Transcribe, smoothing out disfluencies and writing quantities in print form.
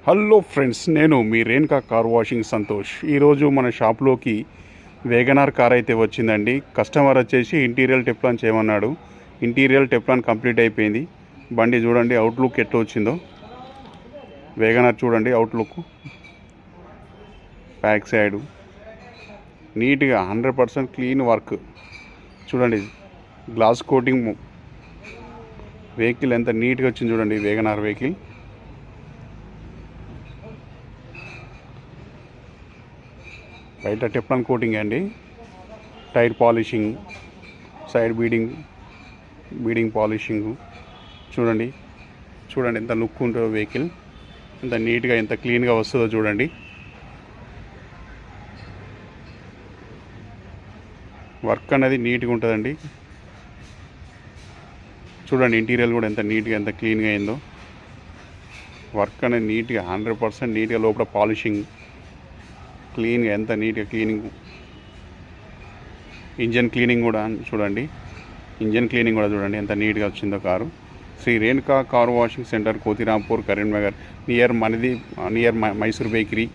Hello friends, నేను మీ Renuka car washing Santosh. ఈరోజు మన షాప్లోకి వేగనార్ కార్ అయితే వచ్చిందండి. కస్టమర్ వచ్చేసి ఇంటీరియర్ టెప్లాన్ చేయమన్నాడు. ఇంటీరియర్ టెప్లాన్ కంప్లీట్ అయిపోయింది. బండి చూడండి అవుట్లుక్ ఎట్లా వచ్చిందో. వేగనార్ చూడండి అవుట్లుక్, బ్యాక్ సైడ్ నీట్గా 100% క్లీన్ వర్క్. చూడండి గ్లాస్ కోటింగ్, వెహికల్ ఎంత నీట్గా వచ్చింది చూడండి. వేగనార్ వెహికల్ బయట టెఫ్లాన్ కోటింగ్ అండి. Tyre polishing, side beading polishing. చూడండి ఎంత లుక్ ఉంటుందో వెహికల్, ఎంత నీట్గా ఎంత క్లీన్గా వస్తుందో చూడండి. వర్క్ అనేది నీట్గా ఉంటుందండి. చూడండి ఇంటీరియర్ కూడా ఎంత నీట్గా ఎంత క్లీన్గా అయిందో. వర్క్ అనేది నీట్గా 100% నీట్గా, లోపల పాలిషింగ్ క్లీన్గా ఎంత నీట్గా క్లీనింగ్. ఇంజన్ క్లీనింగ్ కూడా చూడండి, చూడండి ఎంత నీట్గా వచ్చిందో car. Shri Renuka car washing centre, Kothirampur, Karimnagar, near Mysore bakery.